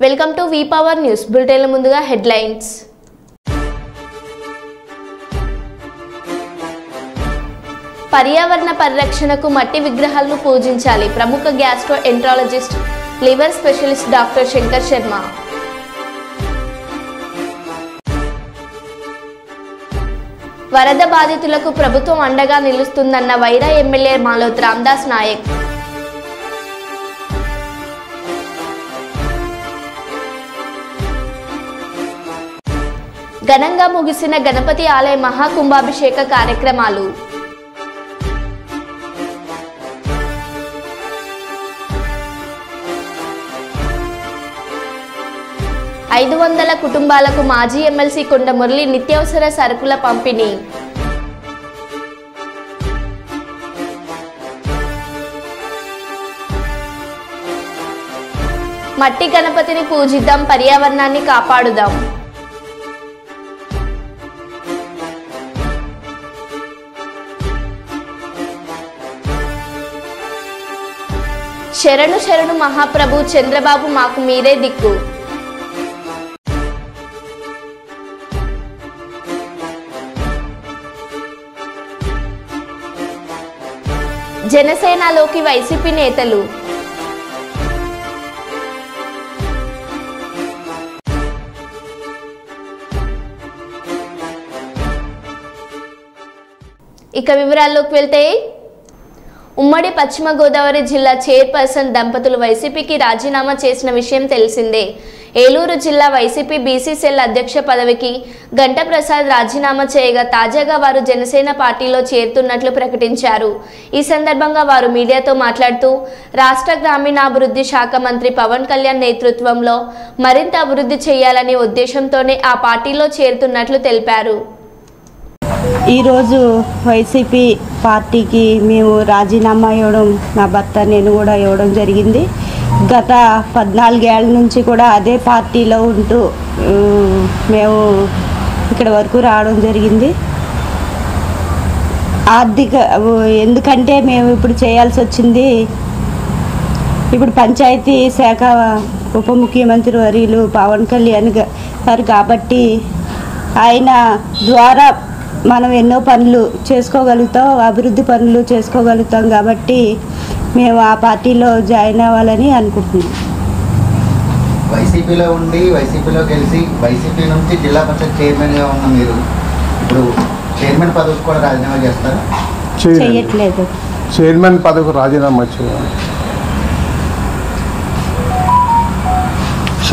Welcome to V power news bulletin. ముందుగా headlines. పర్యావరణ పరిరక్షణకు మట్టి విగ్రహాలను పూజించాలి. ప్రముఖ gastro enterologist, liver specialist doctor Shankar Sharma. వరద బాధితులకు ప్రభుత్వం అండగా నిలుస్తుందన్న వైరా ఎమ్మెల్యే మాలోత్ రామదాస్ నాయక్. ఘనంగా ముగిసిన గణపతి ఆలయ మహాకుంభాభిషేక కార్యక్రమాలు. ఐదు 500 కుటుంబాలకు మాజీ ఎమ్మెల్సీ కొండ మురళి నిత్యావసర సరుకుల పంపిణీ. మట్టి గణపతిని పూజిద్దాం, పర్యావరణాన్ని కాపాడుదాం. శరణు శరణు మహాప్రభు చంద్రబాబు మాకు మీరే దిక్కు. జనసేనలోకి వైసీపీ నేతలు. ఇక వివరాల్లోకి వెళ్తే, ఉమ్మడి పశ్చిమ గోదావరి జిల్లా చైర్పర్సన్ దంపతులు వైసీపీకి రాజీనామా చేసిన విషయం తెలిసిందే. ఏలూరు జిల్లా వైసీపీ బీసీ సెల్ అధ్యక్ష పదవికి గంటా ప్రసాద్ రాజీనామా చేయగా తాజాగా వారు జనసేన పార్టీలో చేరుతున్నట్లు ప్రకటించారు. ఈ సందర్భంగా వారు మీడియాతో మాట్లాడుతూ, రాష్ట్ర గ్రామీణాభివృద్ధి శాఖ మంత్రి పవన్ కళ్యాణ్ నేతృత్వంలో మరింత అభివృద్ధి చేయాలనే ఉద్దేశంతోనే ఆ పార్టీలో చేరుతున్నట్లు తెలిపారు. ఈరోజు వైసీపీ పార్టీకి మేము రాజీనామా ఇవ్వడం, నా భర్త నేను కూడా ఇవ్వడం జరిగింది. గత 14 ఏళ్ళ నుంచి కూడా అదే పార్టీలో ఉంటూ మేము ఇక్కడ వరకు రావడం జరిగింది. ఎందుకంటే మేము ఇప్పుడు చేయాల్సి వచ్చింది, ఇప్పుడు పంచాయతీ శాఖ ఉప ముఖ్యమంత్రి వర్యులు పవన్ కళ్యాణ్ గారు కాబట్టి ఆయన ద్వారా మనం ఎన్నో పనులు చేసుకోగలుగుతాం, అభివృద్ధి పనులు చేసుకోగలుగుతాం. కాబట్టి మేము ఆ పార్టీలో జాయిన్ అవ్వాలని అనుకుంటున్నాం. వైసీపీలో ఉండి వైసీపీలో గెలిచి వైసీపీ నుంచి జిల్లా పరిషత్ చైర్మన్గా ఉన్న మీరు ఇప్పుడు చైర్మన్ పదవికి కూడా రాజీనామా చేస్తారా? చేయట్లేదు. చైర్మన్ పదవికి రాజీనామా చేయాలి.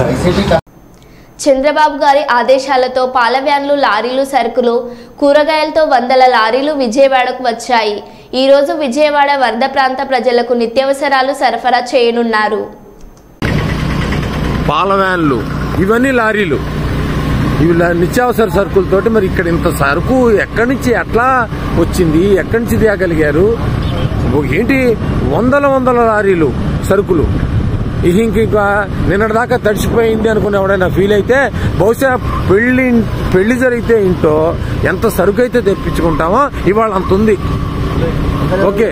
వైసీపీ చంద్రబాబు గారి ఆదేశాలతో పాల వ్యాన్లు, లారీలు, సరుకులు, కూరగాయలతో 100 లారీలు విజయవాడకు వచ్చాయి. ఈ రోజు విజయవాడ వరద ప్రాంత ప్రజలకు నిత్యావసరాలు సరఫరా చేయనున్నారు. పాల వ్యాన్లు, ఇవన్నీ లారీలు, ఇవి నిత్యావసర సరుకులతోటి. మరి ఇక్కడ ఇంత సరుకు ఎక్కడి నుంచి ఎట్లా వచ్చింది, ఎక్కడి నుంచి తేగలిగారు? ఏంటి 100 లారీలు సరుకులు. ఇంకా నిన్నటిదాకా తడిచిపోయింది అనుకుని ఎవడైనా ఫీల్ అయితే, బహుశా పెళ్లి జరిగితే ఇంట్లో ఎంత సరుకు అయితే తెప్పించుకుంటామో ఇవాళ అంత ఉంది. ఓకే,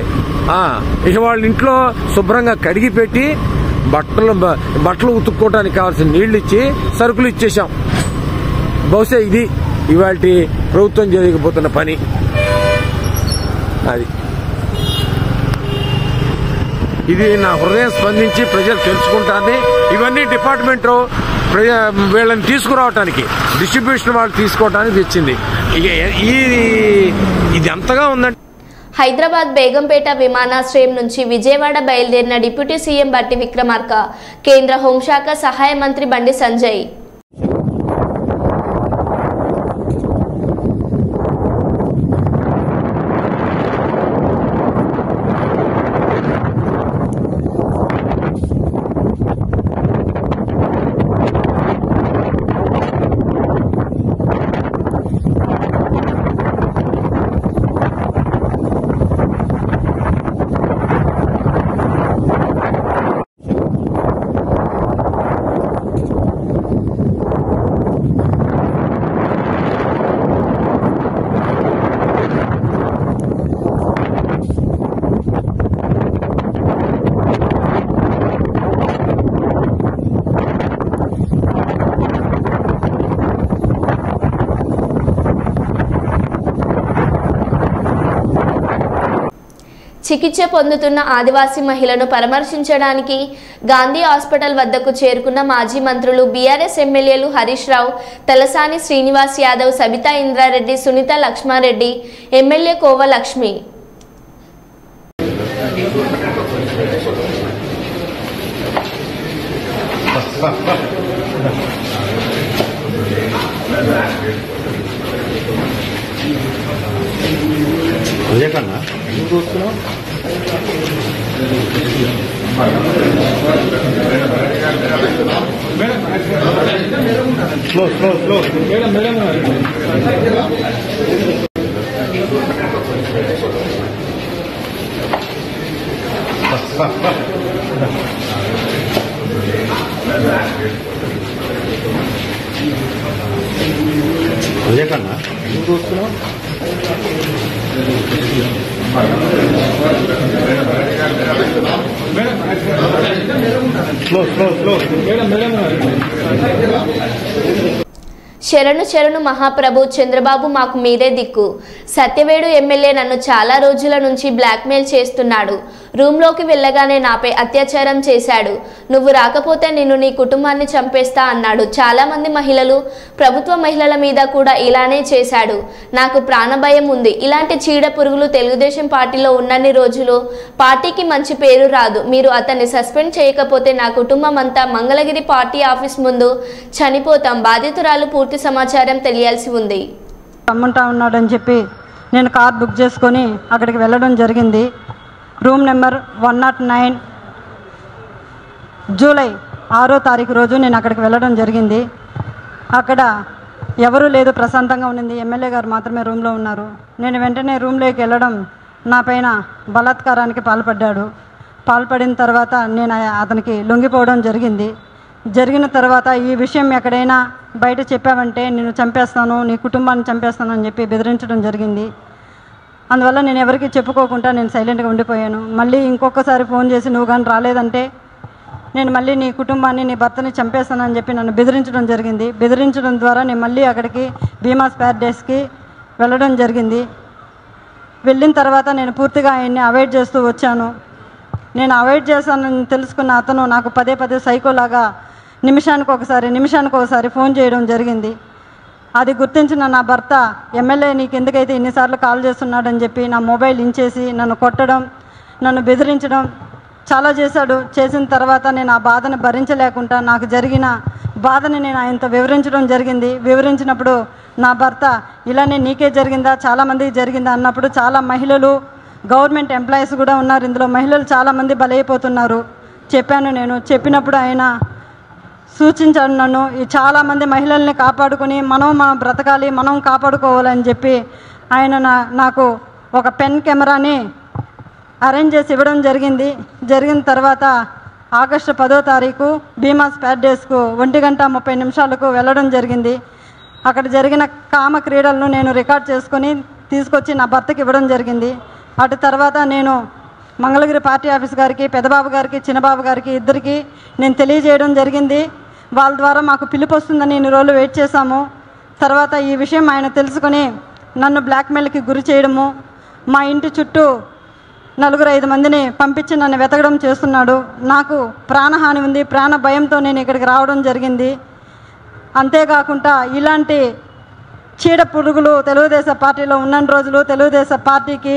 ఇక వాళ్ళ ఇంట్లో శుభ్రంగా కడిగి పెట్టి బట్టలు ఉతుక్కోవడానికి కావాల్సిన నీళ్లు ఇచ్చి సరుకులు ఇచ్చేసాం. బహుశా ఇది ఇవాళ ప్రభుత్వం చేయకపోతున్న పని. అది ఇది నా హృదయం స్పందించి ప్రజలు తెలుసుకుంటారని ఇవన్నీ డిపార్ట్మెంట్ వీళ్ళని తీసుకురావటానికి, డిస్ట్రిబ్యూషన్ వాళ్ళు తీసుకోవడానికి తెచ్చింది. ఇది అంతగా ఉందంటే, హైదరాబాద్ బేగంపేట విమానాశ్రయం నుంచి విజయవాడ బయలుదేరిన డిప్యూటీ సీఎం బట్టి విక్రమార్క, కేంద్ర హోంశాఖ సహాయ మంత్రి బండి సంజయ్, చికిత్స పొందుతున్న ఆదివాసీ మహిళను పరామర్శించడానికి గాంధీ హాస్పిటల్ వద్దకు చేరుకున్న మాజీ మంత్రులు బీఆర్ఎస్ ఎమ్మెల్యేలు హరీష్ రావు, తలసాని శ్రీనివాస్ యాదవ్, సబితా ఇంద్రారెడ్డి, సునీత లక్ష్మారెడ్డి, ఎమ్మెల్యే కోవ లక్ష్మి. కన్నా ఎందుకు వస్తున్నావు? స్లో స్లో స్లో అదే కన్నా ఎందుకు వస్తున్నావు? స్లో స్లో స్లో శరణు శరణు మహాప్రభు, చంద్రబాబు మాకు మీరే దిక్కు. సత్యవేడు ఎమ్మెల్యే నన్ను చాలా రోజుల నుంచి బ్లాక్మెయిల్ చేస్తున్నాడు. రూమ్లోకి వెళ్ళగానే నాపై అత్యాచారం చేశాడు. నువ్వు రాకపోతే నిన్ను నీ కుటుంబాన్ని చంపేస్తా అన్నాడు. చాలా మంది మహిళలు, ప్రభుత్వ మహిళల మీద కూడా ఇలానే చేశాడు. నాకు ప్రాణభయం ఉంది. ఇలాంటి చీడ పురుగులు తెలుగుదేశం పార్టీలో ఉన్నన్ని రోజులు పార్టీకి మంచి పేరు రాదు. మీరు అతన్ని సస్పెండ్ చేయకపోతే నా కుటుంబం అంతా మంగళగిరి పార్టీ ఆఫీస్ ముందు చనిపోతాం. బాధితురాలు పూర్తి సమాచారం తెలియాల్సి ఉంది. రమ్మంటా ఉన్నాడని చెప్పి నేను కార్ బుక్ చేసుకొని అక్కడికి వెళ్ళడం జరిగింది. రూమ్ నెంబర్ 109 జూలై 6వ తారీఖు రోజు నేను అక్కడికి వెళ్ళడం జరిగింది. అక్కడ ఎవరూ లేదు, ప్రశాంతంగా ఉండింది. ఎమ్మెల్యే గారు మాత్రమే రూమ్లో ఉన్నారు. నేను వెంటనే రూమ్లోకి వెళ్ళడం నా పైన బలాత్కారానికి పాల్పడిన తర్వాత నేను అతనికి లొంగిపోవడం జరిగింది. జరిగిన తర్వాత ఈ విషయం ఎక్కడైనా బయట చెప్పావంటే నేను చంపేస్తాను, నీ కుటుంబాన్ని చంపేస్తాను అని చెప్పి బెదిరించడం జరిగింది. అందువల్ల నేను ఎవరికి చెప్పుకోకుండా నేను సైలెంట్గా ఉండిపోయాను. మళ్ళీ ఇంకొకసారి ఫోన్ చేసి నువ్వు కానీ రాలేదంటే నేను మళ్ళీ నీ కుటుంబాన్ని, నీ భర్తని చంపేస్తానని చెప్పి నన్ను బెదిరించడం జరిగింది. బెదిరించడం ద్వారా నేను మళ్ళీ అక్కడికి భీమా స్పేర్ డేస్కి వెళ్ళడం జరిగింది. వెళ్ళిన తర్వాత నేను పూర్తిగా ఆయన్ని అవాయిడ్ చేస్తూ వచ్చాను. నేను అవాయిడ్ చేశానని తెలుసుకున్న అతను నాకు పదే పదే సైకోలాగా నిమిషానికి ఒకసారి ఫోన్ చేయడం జరిగింది. అది గుర్తించిన నా భర్త, ఎమ్మెల్యే నీకు ఎందుకైతే ఇన్నిసార్లు కాల్ చేస్తున్నాడని చెప్పి నా మొబైల్ ఇంచేసి నన్ను కొట్టడం, నన్ను బెదిరించడం చాలా చేశాడు. చేసిన తర్వాత నేను ఆ బాధను భరించలేకుండా నాకు జరిగిన బాధని నేను ఆయనతో వివరించడం జరిగింది. వివరించినప్పుడు నా భర్త ఇలానే నీకే జరిగిందా, చాలామందికి జరిగిందా అన్నప్పుడు చాలా మహిళలు, గవర్నమెంట్ ఎంప్లాయీస్ కూడా ఉన్నారు ఇందులో, మహిళలు చాలామంది బలైపోతున్నారు చెప్పాను. నేను చెప్పినప్పుడు ఆయన సూచించాడు నన్ను, ఈ చాలామంది మహిళల్ని కాపాడుకొని మనం బ్రతకాలి, మనం కాపాడుకోవాలని చెప్పి ఆయన నాకు ఒక పెన్ కెమెరాని అరేంజ్ చేసి ఇవ్వడం జరిగింది. జరిగిన తర్వాత ఆగస్టు 10వ తారీఖు భీమా స్పేర్ డేస్కు 1:30 వెళ్ళడం జరిగింది. అక్కడ జరిగిన కామ క్రీడలను నేను రికార్డ్ చేసుకొని తీసుకొచ్చి నా భర్తకి ఇవ్వడం జరిగింది. అటు తర్వాత నేను మంగళగిరి పార్టీ ఆఫీస్ గారికి, పెద్దబాబు గారికి, చిన్నబాబు గారికి ఇద్దరికి నేను తెలియజేయడం జరిగింది. వాళ్ళ ద్వారా మాకు పిలుపు వస్తుందని ఇన్ని రోజులు వెయిట్ చేశాము. తర్వాత ఈ విషయం ఆయన తెలుసుకొని నన్ను బ్లాక్మెయిల్కి గురి చేయడము, మా ఇంటి చుట్టూ 4-5 మందిని పంపించి నన్ను వెతకడం చేస్తున్నాడు. నాకు ప్రాణహాని ఉంది, ప్రాణ భయంతో నేను ఇక్కడికి రావడం జరిగింది. అంతేకాకుండా ఇలాంటి చీడ పురుగులు తెలుగుదేశం పార్టీలో ఉన్న రోజులు తెలుగుదేశం పార్టీకి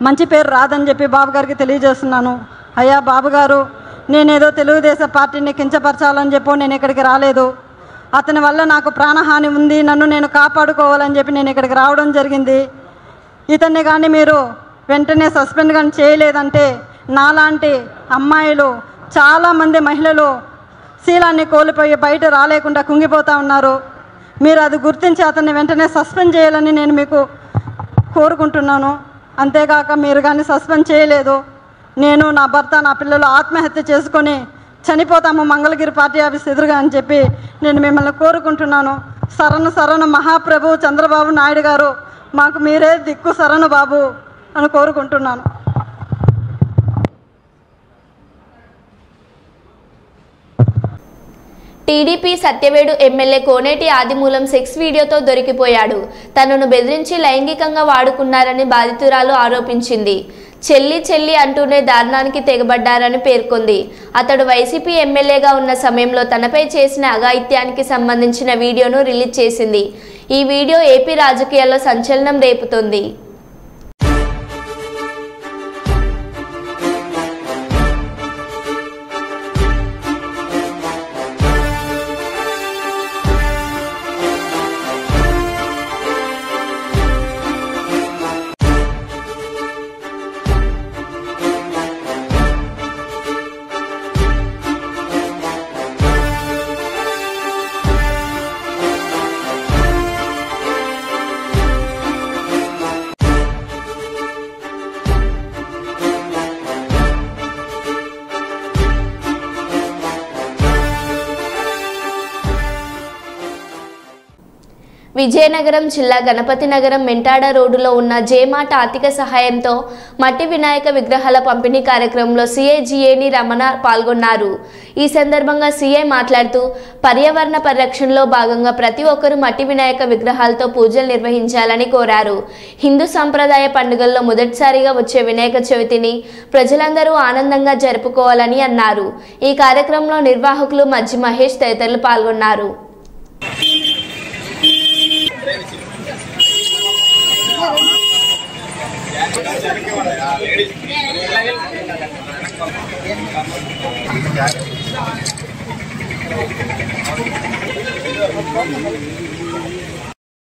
మంచి పేరు రాదని చెప్పి బాబు గారికి తెలియజేస్తున్నాను. అయ్యా బాబు గారు, నేనేదో తెలుగుదేశం పార్టీని కించపరచాలని చెప్పో నేను ఇక్కడికి రాలేదు. అతని వల్ల నాకు ప్రాణహాని ఉంది, నన్ను నేను కాపాడుకోవాలని చెప్పి నేను ఇక్కడికి రావడం జరిగింది. ఇతన్ని కానీ మీరు వెంటనే సస్పెండ్ కానీ చేయలేదంటే నాలాంటి అమ్మాయిలు, చాలామంది మహిళలు శీలాన్ని కోల్పోయి బయట రాలేకుండా కుంగిపోతూ ఉన్నారు. మీరు అది గుర్తించి అతన్ని వెంటనే సస్పెండ్ చేయాలని నేను మీకు కోరుకుంటున్నాను. అంతేగాక మీరు కానీ సస్పెండ్ చేయలేదు, నేను, నా భర్త, నా పిల్లలు ఆత్మహత్య చేసుకొని చనిపోతాము మంగళగిరి పార్టీ ఆఫీస్ ఎదురుగా అని చెప్పి నేను మిమ్మల్ని కోరుకుంటున్నాను. శరణు మహాప్రభు చంద్రబాబు నాయుడు గారు, మాకు మీరే దిక్కు శరణు బాబు అని కోరుకుంటున్నాను. టీడీపీ సత్యవేడు ఎమ్మెల్యే కోనేటి ఆదిమూలం సెక్స్ వీడియోతో దొరికిపోయాడు. తనను బెదిరించి లైంగికంగా వాడుకున్నారని బాధితురాలు ఆరోపించింది. చెల్లి అంటూనే దారుణానికి తెగబడ్డారని పేర్కొంది. అతడు వైసీపీ ఎమ్మెల్యేగా ఉన్న సమయంలో తనపై చేసిన అఘాయిత్యానికి సంబంధించిన వీడియోను రిలీజ్ చేసింది. ఈ వీడియో ఏపీ రాజకీయాల్లో సంచలనం రేపుతోంది. విజయనగరం జిల్లా గణపతి నగరం మెంటాడ రోడ్డులో ఉన్న జేమాట ఆర్థిక సహాయంతో మట్టి వినాయక విగ్రహాల పంపిణీ కార్యక్రమంలో సీఐ జిఏని రమణ పాల్గొన్నారు. ఈ సందర్భంగా సీఐ మాట్లాడుతూ పర్యావరణ పరిరక్షణలో భాగంగా ప్రతి ఒక్కరూ మట్టి వినాయక విగ్రహాలతో పూజలు నిర్వహించాలని కోరారు. హిందూ సంప్రదాయ పండుగల్లో మొదటిసారిగా వచ్చే వినాయక చవితిని ప్రజలందరూ ఆనందంగా జరుపుకోవాలని అన్నారు. ఈ కార్యక్రమంలో నిర్వాహకులు మజ్జి మహేష్ తదితరులు పాల్గొన్నారు.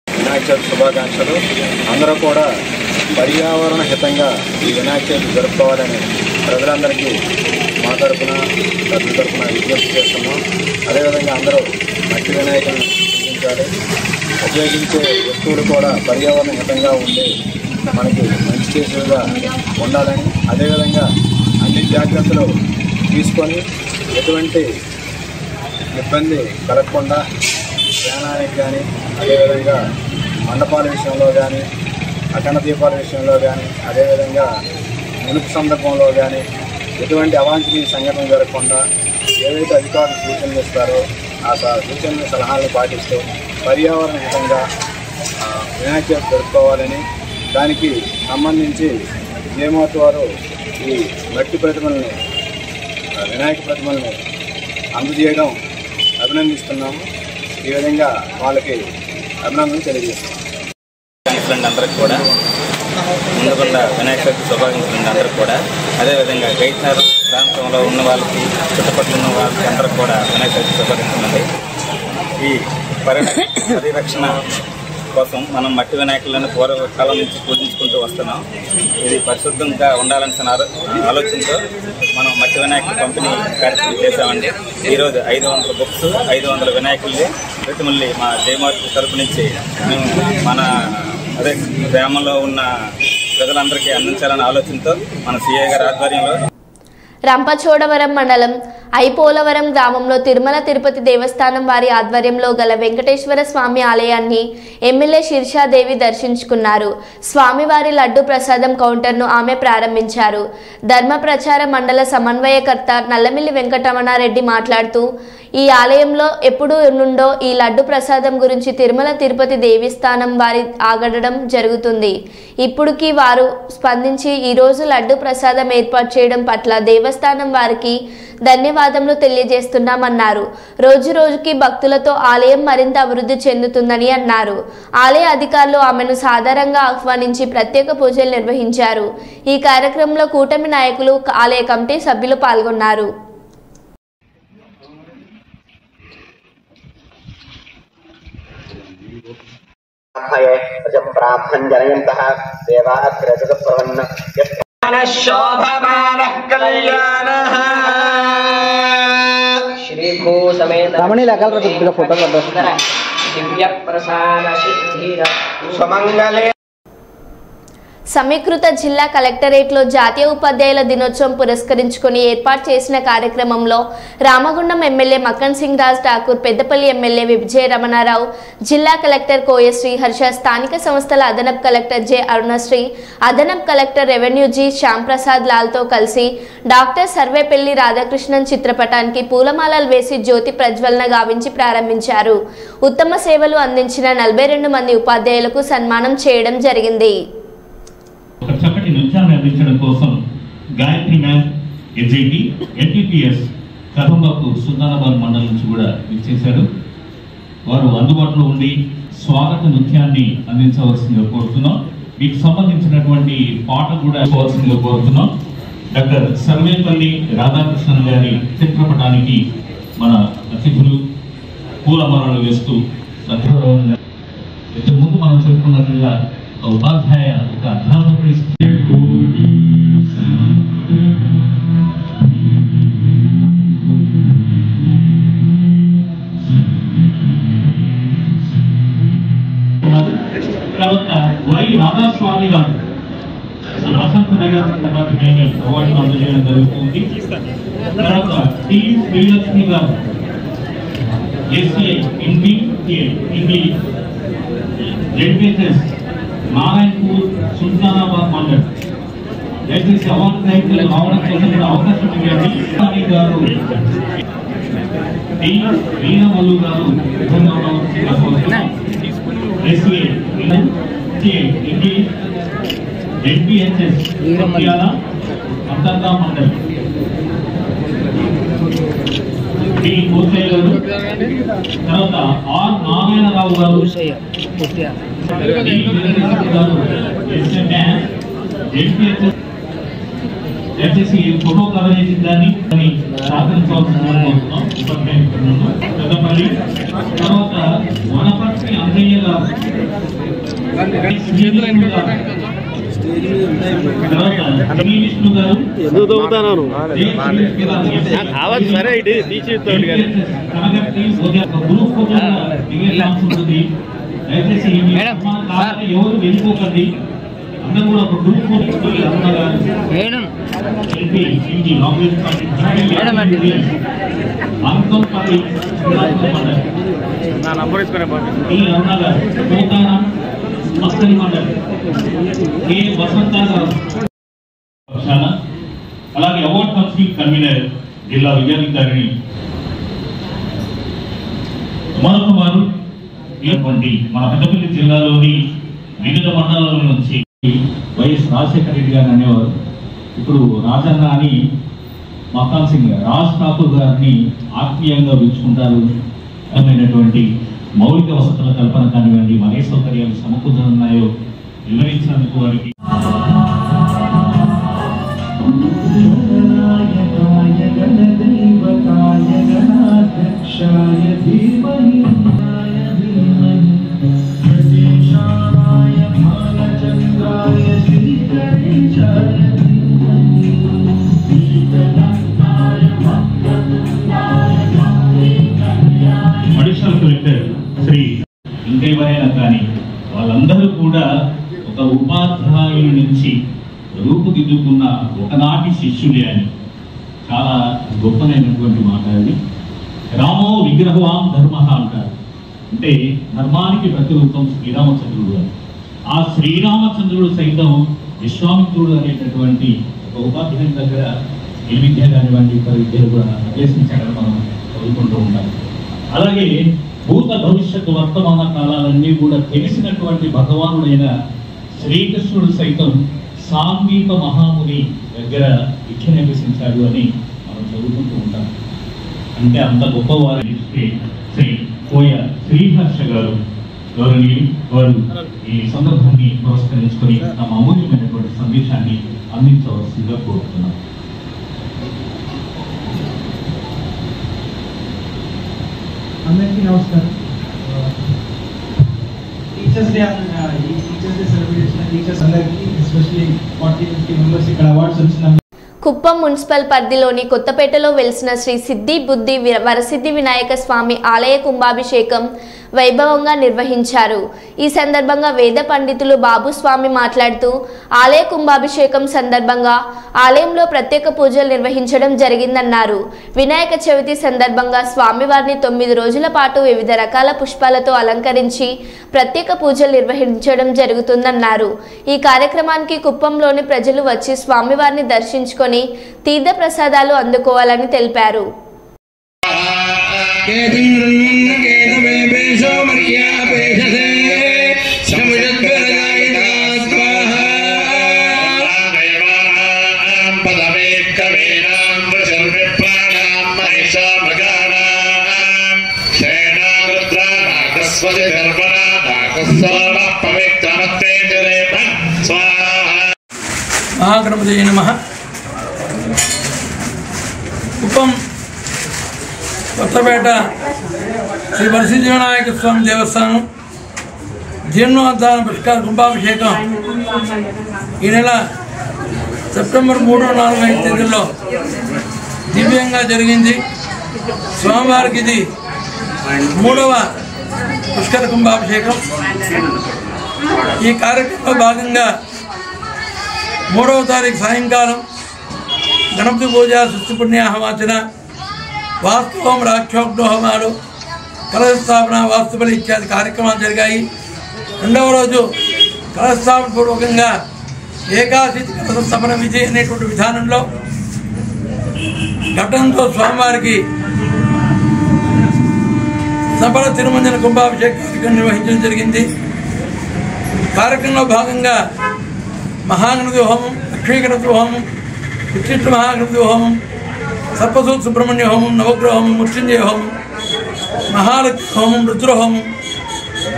వినాయక చవితి శుభాకాంక్షలు. అందరూ కూడా పర్యావరణ హితంగా ఈ వినాయక చవితి జరుపుకోవాలని ప్రజలందరికీ మా తరఫున ప్రజల తరఫున విజ్ఞప్తి చేస్తున్నాం. అదేవిధంగా అందరూ మట్టి వినాయకులను పూజించాలి. ఉపయోగించే వస్తువులు కూడా పర్యావరణ హితంగా ఉండి మనకి మంచి చేసేవిగా ఉండాలని, అదేవిధంగా అన్ని జాగ్రత్తలు తీసుకొని ఎటువంటి ఇబ్బంది కలగకుండా ప్రయాణానికి కానీ, అదేవిధంగా మండపాల విషయంలో కానీ, అఖండ దీపాల విషయంలో కానీ, అదేవిధంగా మునుపు సందర్భంలో కానీ ఎటువంటి అవాంఛనీయ సంఘటన జరగకుండా ఏవైతే అధికారులు సూచనలు ఇస్తారో ఆ సూచనలు సలహాలను పాటిస్తూ పర్యావరణ హితంగా వినాయక చవితి జరుపుకోవాలని, దానికి సంబంధించి జేమాట్ వారు ఈ మట్టి ప్రతిమల్ని వినాయక ప్రతిమల్ని అందజేయడం అభినందిస్తున్నాము. ఈ విధంగా వాళ్ళకి అభినందనలు తెలియజేస్తున్నాం. అందరికి కూడా ముందుకున్న వినాయక చవితి శుభాకాంక్షలు అందరికి కూడా, అదేవిధంగా గైట్నర్ ప్రాంతంలో ఉన్న వాళ్ళకి, చుట్టుపక్కల ఉన్న వాళ్ళకి అందరికి కూడా వినాయక చవితి శుభాకాంక్షలు. ఈ పరిరక్షణ కోసం మనం మట్టి వినాయకులను పూర్వకాలం నుంచి పూజించుకుంటూ వస్తున్నాం. ఇది పరిశుద్ధంగా ఉండాలన్న ఆలోచనతో మనం మట్టి వినాయకుల పంపిణీ కార్యక్రమం చేశామండి. ఈరోజు 500 బుక్స్, 500 వినాయకుల్ని ప్రతిమల్ని మా జేమాట్ తరపు నుంచి మేము మన గ్రామంలో ఉన్న ప్రజలందరికీ అందించాలనే ఆలోచనతో మన సిఐ గారి ఆధ్వర్యంలో రంపచోడవరం మండలం ఐపోలవరం గ్రామంలో తిరుమల తిరుపతి దేవస్థానం వారి ఆధ్వర్యంలో గల వెంకటేశ్వర స్వామి ఆలయాన్ని ఎమ్మెల్యే శిర్షాదేవి దర్శించుకున్నారు. స్వామివారి లడ్డు ప్రసాదం కౌంటర్ను ఆమె ప్రారంభించారు. ధర్మ ప్రచార మండల సమన్వయకర్త నల్లమిల్లి వెంకటరమణారెడ్డి మాట్లాడుతూ ఈ ఆలయంలో ఎప్పుడు నుండో ఈ లడ్డు ప్రసాదం గురించి తిరుమల తిరుపతి దేవస్థానం వారి ఆగడడం జరుగుతుంది. ఇప్పుడుకి వారు స్పందించి ఈరోజు లడ్డు ప్రసాదం ఏర్పాటు చేయడం పట్ల దేవస్థానం వారికి ధన్యవాదములు తెలియజేస్తున్నామన్నారు. రోజు రోజుకి భక్తులతో ఆలయం మరింత అభివృద్ధి చెందుతుందని అన్నారు. ఆలయ అధికారులు ఆమెను సాధారణంగా ఆహ్వానించి ప్రత్యేక పూజలు నిర్వహించారు. ఈ కార్యక్రమంలో కూటమి నాయకులు, ఆలయ కమిటీ సభ్యులు పాల్గొన్నారు. రమణి లెక్కలు కొద్దిగా ఫోటో దివ్య ప్రసాద సిద్ధిర సుమంగళే. సమీకృత జిల్లా కలెక్టరేట్లో జాతీయ ఉపాధ్యాయుల దినోత్సవం పురస్కరించుకొని ఏర్పాటు చేసిన కార్యక్రమంలో రామగుండం ఎమ్మెల్యే మక్కన్ సింగ్ రాజ్ ఠాకూర్, పెద్దపల్లి ఎమ్మెల్యే విజయ రమణారావు, జిల్లా కలెక్టర్ కోయ శ్రీహర్ష, స్థానిక సంస్థల అదనపు కలెక్టర్ జె అరుణశ్రీ, అదనపు కలెక్టర్ రెవెన్యూ జి శ్యాంప్రసాద్ లాల్తో కలిసి డాక్టర్ సర్వేపల్లి రాధాకృష్ణన్ చిత్రపటానికి పూలమాలలు వేసి జ్యోతి ప్రజ్వలన గావించి ప్రారంభించారు. ఉత్తమ సేవలు అందించిన 42 మంది ఉపాధ్యాయులకు సన్మానం చేయడం జరిగింది. ఒక చక్కటి నృత్యాన్ని అందించడం కోసం గాయత్రి మ్యామ్ ఎస్ఐటి ఎన్టీపీఎస్ కదంబాపు సుల్తానాబాద్ మండలం నుంచి కూడా ఇచ్చేశారు. వారు అందుబాటులో ఉండి స్వాగత నృత్యాన్ని అందించవలసిందిగా కోరుతున్నాం. మీకు సంబంధించినటువంటి పాట కూడా ఇవ్వవలసిందిగా కోరుతున్నాం. డాక్టర్ సర్వేపల్లి రాధాకృష్ణన్ గారి చిత్రపటానికి మన అతిథులు పూలమాలలు వేస్తూ ఇంతకు ముందు మనం చెప్పుకున్నట్లుగా ఉపాధ్యాయ ఒక అధ్యాపకుడి తర్వాత వై రాధాస్వామి గారు వసంత నగర్ అవార్డు అందజేయడం జరుగుతుంది. తర్వాత టి శ్రీలక్ష్మి గారు SCI English ZPS Narayanpur Sultanabad mandal దయచేసి అవార్డు రైతులు రావడం కోసం కూడా అవకాశం ఇవ్వండి. గారు టి వీరమల్లు గారు జెడ్పీహెచ్ఎస్ అంతర్గా మండల్ డి కోసయ్య గారు, తర్వాత ఆర్ నారాయణరావు గారు, దయచేసి ఫోటో కవరేజ్ దాన్ని సహకరించవలసిందిగా పెద్దపల్లి. తర్వాత వనపర్తి అంజయ్య గారు, విష్ణు గారు, దయచేసి ఎవరు వెళ్ళిపోకండి. అందరూ కూడా ఒక గ్రూప్ అలాగే అవార్డ్ కౌన్సిల్ కన్వీనర్ జిల్లా విద్యాధికారిని మరొక వారు మన పెద్దపల్లి జిల్లాలోని వివిధ మండలాల నుంచి వైఎస్ రాజశేఖర రెడ్డి గారు అనేవారు. ఇప్పుడు రాజన్న అని మక్కన్ సింగ్ రాజ్ ఠాకూర్ గారిని ఆత్మీయంగా పిలుచుకుంటారు. అమైనటువంటి మౌలిక వసతుల కల్పన కానివ్వండి, మరే సౌకర్యాలు సమకూరుతున్నాయో వివరించినందుకు వారికి అడిషనల్ కలెక్టర్ శ్రీ ఇంకెవరైనా కానీ వాళ్ళందరూ కూడా ఒక ఉపాధ్యాయుల నుంచి రూపుదిద్దుకున్న ఒకనాటి శిష్యులే అని చాలా గొప్పనైనటువంటి మాట అది. రామో విగ్రహవాన్ ధర్మ అంటారు. అంటే ధర్మానికి ప్రతిరూపం శ్రీరామచంద్రుడు అని. ఆ శ్రీరామచంద్రుడు సైతం విశ్వామిత్రుడు అనేటటువంటి ఒక ఉపాధ్యాయుని దగ్గర ఈ విద్య కానివ్వండి విద్యలు కూడా అభ్యసించాలని మనం చదువుకుంటూ ఉంటాం. అలాగే భూత భవిష్యత్తు వర్తమాన కాలాలన్నీ కూడా తెలిసినటువంటి భగవానుడైన శ్రీకృష్ణుడు సైతం సాంఘిక మహాముని దగ్గర విద్యను అభ్యసించాడు అని మనం చదువుకుంటూ ఉంటాం. అంటే అంత గొప్పవారు శ్రీ కోయ శ్రీహర్ష గారు గౌరవనీయులు వారు ఈ సందర్భాన్ని పురస్కరించుకొని తమ అమూల్యమైనటువంటి సందేశాన్ని అందించవలసిందిగా కోరుతున్నాం. అందరికీ నమస్కారం. టీచర్స్ డే సెలబ్రేట్ చేసిన టీచర్స్ అందరికీ, ఎస్పెషల్లీ 40-50 మెంబర్స్ ఇక్కడ అవార్డ్స్ వచ్చిన కుప్పం మున్సిపల్ పరిధిలోని కొత్తపేటలో వెలిసిన శ్రీ సిద్ధి బుద్ధి వరసిద్ధి వినాయక స్వామి ఆలయ కుంభాభిషేకం వైభవంగా నిర్వహించారు. ఈ సందర్భంగా వేద పండితులు బాబుస్వామి మాట్లాడుతూ ఆలయ కుంభాభిషేకం సందర్భంగా ఆలయంలో ప్రత్యేక పూజలు నిర్వహించడం జరిగిందన్నారు. వినాయక చవితి సందర్భంగా స్వామివారిని 9 రోజుల పాటు వివిధ రకాల పుష్పాలతో అలంకరించి ప్రత్యేక పూజలు నిర్వహించడం జరుగుతుందన్నారు. ఈ కార్యక్రమానికి కుప్పంలోని ప్రజలు వచ్చి స్వామివారిని దర్శించుకొని తీర్థ ప్రసాదాలు అందుకోవాలని తెలిపారు. మహాగణపతి నమః. కుప్పం కొత్తపేట శ్రీ వరసిద్ధి వినాయక స్వామి దేవస్థానం జీర్ణోద్ధాన పుష్కర కుంభాభిషేకం ఈ నెల సెప్టెంబర్ 3, 4, 5 తేదీల్లో దివ్యంగా జరిగింది. స్వామివారికి ఇది 3వ పుష్కర కుంభాభిషేకం. ఈ కార్యక్రమంలో భాగంగా 3వ తారీఖు సాయంకాలం గణపతి పూజ, సృష్టి పుణ్యాహవాచన, వాస్తుహోమ, రాక్షోగ్నో హోమాలు, కలశ స్థాపన, వాస్తుబలి ఇత్యాది కార్యక్రమాలు జరిగాయి. 2వ రోజు కలశస్థాపన పూర్వకంగా ఏకాశి కలశ స్థాపన విధి అనేటువంటి విధానంలో ఘటనతో స్వామివారికి సఫల తిరుమంజన కుంభాభిషేక కార్యక్రమం నిర్వహించడం జరిగింది. కార్యక్రమంలో భాగంగా మహాగణపతి హోమం, లక్ష్మీగణపతి హోమం, విశిష్ట మహాగణపతి హోమం, సర్పసూత సుబ్రహ్మణ్య హోమం, నవగ్రహ హోమం, మృత్యుంజయ హోమం, మహాలక్ష్మి హోమం, రుద్రహోమం,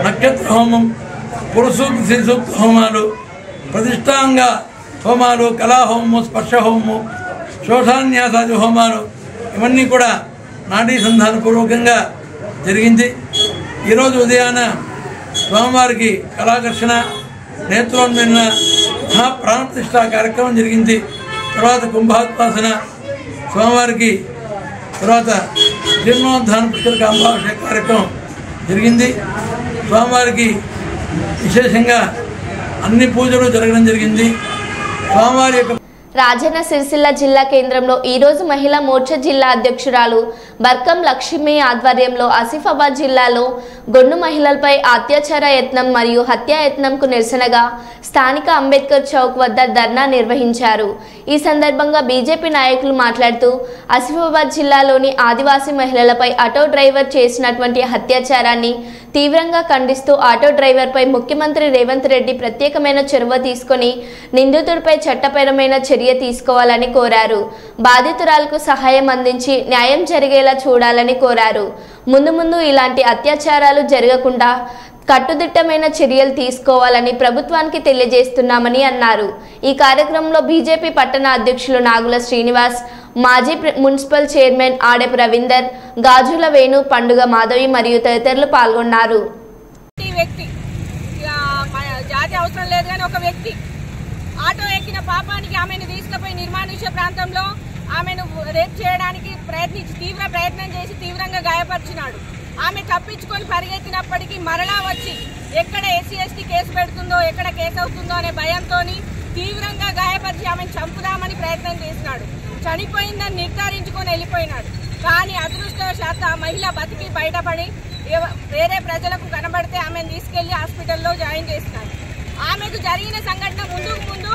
నక్షత్ర హోమం, పురుషూక్త శ్రీసూక్త హోమాలు, ప్రతిష్టాంగ హోమాలు, కళాహోమము, స్పర్శహోమము, శోషాన్యాసాది హోమాలు ఇవన్నీ కూడా నాడీ సంధానపూర్వకంగా జరిగింది. ఈరోజు ఉదయాన స్వామివారికి కళాకర్షణ, నేత్రోన్మిలన, మహాప్రాణప్రతిష్ఠా కార్యక్రమం జరిగింది. తర్వాత కుంభాత్వాసన, స్వామివారికి తర్వాత జీర్ణోద్ధాన పుష్కర కుంభాభిషేక కార్యక్రమం జరిగింది. స్వామివారికి విశేషంగా అన్ని పూజలు జరగడం జరిగింది. స్వామివారి యొక్క రాజన్న సిరిసిల్ల జిల్లా కేంద్రంలో ఈరోజు మహిళా మోర్చా జిల్లా అధ్యక్షురాలు బర్కం లక్ష్మి ఆధ్వర్యంలో ఆసిఫాబాద్ జిల్లాలో గొండు మహిళలపై అత్యాచార యత్నం మరియు హత్యాయత్నంకు నిరసనగా స్థానిక అంబేద్కర్ చౌక్ వద్ద ధర్నా నిర్వహించారు. ఈ సందర్భంగా బీజేపీ నాయకులు మాట్లాడుతూ ఆసిఫాబాద్ జిల్లాలోని ఆదివాసీ మహిళలపై ఆటో డ్రైవర్ చేసినటువంటి అత్యాచారాన్ని తీవ్రంగా ఖండిస్తూ ఆటో డ్రైవర్పై ముఖ్యమంత్రి రేవంత్ రెడ్డి ప్రత్యేకమైన చొరవ తీసుకొని నిందితుడిపై చట్టపరమైన చర్య తీసుకోవాలని కోరారు. బాధితురాలకు సహాయం అందించి న్యాయం జరిగేలా చూడాలని కోరారు. ముందు ఇలాంటి అత్యాచారాలు జరగకుండా కట్టుదిట్టమైన చర్యలు తీసుకోవాలని ప్రభుత్వానికి తెలియజేస్తున్నామని అన్నారు. ఈ కార్యక్రమంలో బీజేపీ పట్టణ అధ్యక్షులు నాగుల శ్రీనివాస్, మాజీ మున్సిపల్ చైర్మన్ ఆడెపు రవీందర్, గాజుల వేణు, పండుగ మాధవి మరియు తదితరులు పాల్గొన్నారు. జాతి అవసరం లేదు కానీ ఒక వ్యక్తి ఆటో ఎక్కిన పాపానికి ఆమెను తీసుకుపోయి నిర్మానుష్య ప్రాంతంలో ఆమెను రేప్ చేయడానికి తీవ్ర ప్రయత్నం చేసి తీవ్రంగా గాయపరిచినాడు. ఆమె తప్పించుకొని పరిగెత్తినప్పటికీ మరలా వచ్చి ఎక్కడ ఎస్సీ ఎస్టీ కేసు పెడుతుందో, ఎక్కడ కేసు అవుతుందో అనే భయంతో తీవ్రంగా గాయపరిచి ఆమెను చంపుదామని ప్రయత్నం చేసినాడు. చనిపోయిందని నిర్ధారించుకొని వెళ్ళిపోయినాడు. కానీ అదృష్టవశాత్తు ఆ మహిళ బతికి బయటపడి వేరే ప్రజలకు కనబడితే ఆమెను తీసుకెళ్లి హాస్పిటల్లో జాయిన్ చేసినాడు. ఆమెకు జరిగిన సంఘటన ముందు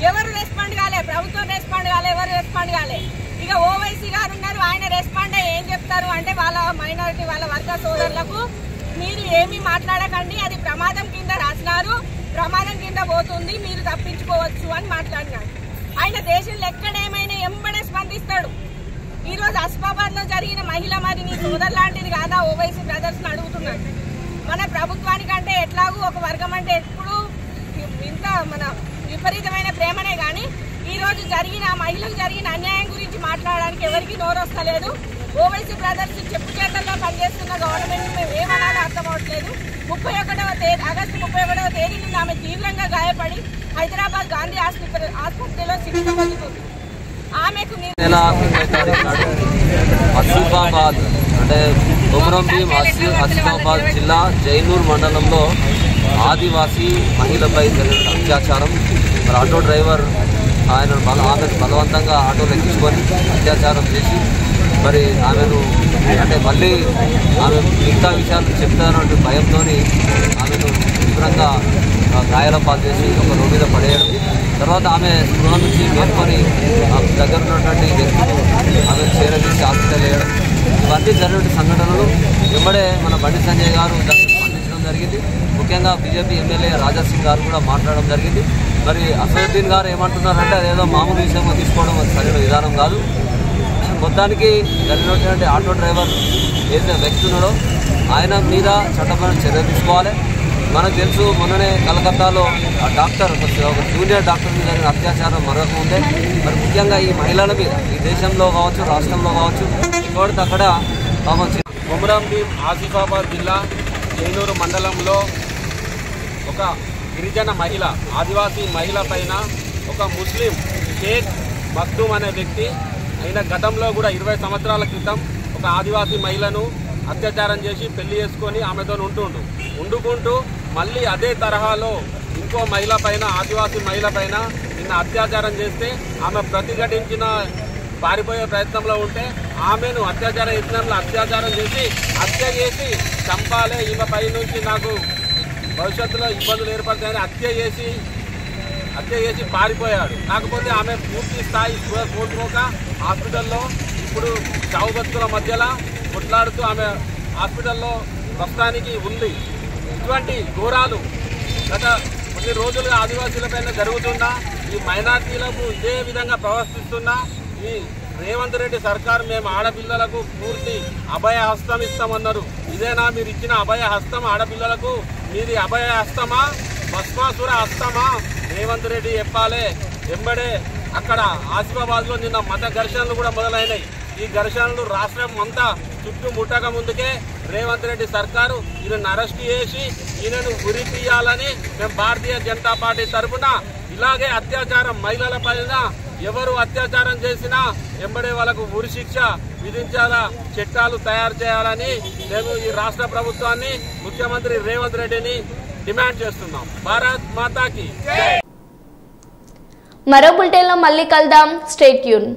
ఎవరు రెస్పాండ్ కాలే, ప్రభుత్వం రెస్పాండ్ కాలే, ఎవరు రెస్పాండ్ కాలే. ఇక ఓవైసీ గారు ఉన్నారు, ఆయన రెస్పాండ్ అయ్యి ఏం చెప్తారు అంటే వాళ్ళ మైనారిటీ వాళ్ళ వర్గ సోదరులకు మీరు ఏమీ మాట్లాడకండి, అది ప్రమాదం కింద రాసినారు, ప్రమాదం కింద పోతుంది, మీరు తప్పించుకోవచ్చు అని మాట్లాడినాడు. ఆయన దేశంలో ఎక్కడేమైనా ఎంబడే స్పందిస్తాడు. ఈరోజు ఆసిఫాబాద్ లో జరిగిన మహిళ మరి నీ సోదరు లాంటిది కాదా ఓవైసీ బ్రదర్స్ అడుగుతున్నాడు. మన ప్రభుత్వానికంటే ఎట్లాగూ ఒక వర్గం అంటే ఎప్పుడు ఇంత మన విపరీతమైన ప్రేమనే కానీ ఈరోజు జరిగిన మహిళకు జరిగిన అన్యాయం గురించి మాట్లాడడానికి ఎవరికి నోరొస్తలేదు. ఓవైసీ బ్రదర్స్ చెప్పు చేతల్లో పనిచేస్తున్న గవర్నమెంట్ మేము ఏమనాలో అర్థం అవట్లేదు. ఆగస్టు 31వ తేదీ నుండి ఆమె తీవ్రంగా గాయపడి హైదరాబాద్ గాంధీ ఆసుపత్రిలో చికిత్స పొందుతుంది. ఆమెకు ఆసిఫాబాద్ అంటే కొమరంభీం ఆసిఫాబాద్ జిల్లా జైనూర్ మండలంలో ఆదివాసీ మహిళపై జరిగిన అత్యాచారం. మరి ఆటో డ్రైవర్ ఆమెను బలవంతంగా ఆటోలు ఎక్కించుకొని అత్యాచారం చేసి మరి ఆమెను అంటే మళ్ళీ ఆమె మిగతా విషయాలు చెప్తానంటే భయంతో ఆమెను తీవ్రంగా గాయాల పాలు చేసి ఒక రోడ్డు మీద పడేయడం. తర్వాత ఆమె స్పృహ నుంచి మేల్కొని దగ్గర ఉన్నటువంటి వ్యక్తులు ఆమెను చేరదీసి హాస్పిటల్ వేయడం. ఇవన్నీ జరిగిన సంఘటనలు వెంబడే మన బండి సంజయ్ గారు దాన్ని స్పందించడం జరిగింది. ముఖ్యంగా బీజేపీ ఎమ్మెల్యే రాజాసింగ్ గారు కూడా మాట్లాడడం జరిగింది. మరి అసదుద్దీన్ గారు ఏమంటున్నారంటే అదేదో మామూలు విషయంగా తీసుకోవడం అది సరైన విధానం కాదు. మొత్తానికి జరిగినటువంటి ఆటో డ్రైవర్ ఏదైతే వ్యక్తి ఉన్నాడో ఆయన మీద చట్టపరమైన చర్య తీసుకోవాలి. మనకు తెలుసు మొన్ననే కలకత్తాలో ఆ డాక్టర్ ఒక జూనియర్ డాక్టర్ మీద జరిగిన అత్యాచారం మరొకముందే. మరి ముఖ్యంగా ఈ మహిళల మీద ఈ దేశంలో కావచ్చు రాష్ట్రంలో కావచ్చు ఇంకోటి అక్కడ కావచ్చు. కొమరంభీం ఆసిఫాబాద్ జిల్లా జైనూరు మండలంలో ఒక గిరిజన మహిళ ఆదివాసీ మహిళ పైన ఒక ముస్లిం షేక్ మక్దూమ్ అనే వ్యక్తి ఆయన గతంలో కూడా 20 సంవత్సరాల క్రితం ఒక ఆదివాసీ మహిళను అత్యాచారం చేసి పెళ్లి చేసుకొని ఆమెతో ఉండుకుంటూ మళ్ళీ అదే తరహాలో ఇంకో మహిళ పైన ఆదివాసీ మహిళ పైన నిన్న అత్యాచారం చేస్తే ఆమె ప్రతిఘటించిన పారిపోయే ప్రయత్నంలో ఉంటే ఆమెను అత్యాచార యత్నంలో అత్యాచారం చేసి హత్య చేసి చంపాలే ఈమె పై నుంచి నాకు భవిష్యత్తులో ఇబ్బందులు ఏర్పడతాయని హత్య చేసి పారిపోయాడు. కాకపోతే ఆమె పూర్తి స్థాయి కోల్పోక హాస్పిటల్లో ఇప్పుడు చావు బతుకుల మధ్యలో కొట్లాడుతూ ఆమె హాస్పిటల్లో ప్రస్తుతానికి ఉంది. ఇటువంటి ఘోరాలు గత కొన్ని రోజులుగా ఆదివాసీలపైన జరుగుతున్నా ఈ మైనార్టీలకు ఇదే విధంగా ప్రవర్తిస్తున్నా ఈ రేవంత్ రెడ్డి సర్కార్ మేము ఆడపిల్లలకు పూర్తి అభయ హస్తం ఇస్తామన్నారు. ఇదేనా మీరు ఇచ్చిన అభయ హస్తం ఆడపిల్లలకు? మీది అభయ హస్తమా భస్మాసుర హస్తమా? రేవంత్ రెడ్డి చెప్పాలే. వెంబడే అక్కడ ఆసిఫాబాద్లో నిన్న మత ఘర్షణలు కూడా మొదలైనాయి. ఈ ఘర్షణలు రాష్ట్రం అంతా చుట్టుముట్టక ముందుకే రేవంత్ రెడ్డి సర్కారు ఈయనను అరెస్ట్ చేసి ఈయనను ఉరి తీయాలని మేము భారతీయ జనతా పార్టీ తరఫున ఇలాగే అత్యాచారం మహిళల పైన ఎవరు అత్యాచారం చేసినా వెంబడే వాళ్ళకు ఉరి శిక్ష విధించాలా, చట్టాలు తయారు చేయాలని మేము ఈ రాష్ట్ర ప్రభుత్వాన్ని ముఖ్యమంత్రి రేవంత్ రెడ్డిని డిమాండ్ చేస్తున్నాం. భారత్ మాతాకి మరో బులెటిన్లో మళ్ళీ కలుద్దాం. Stay tune.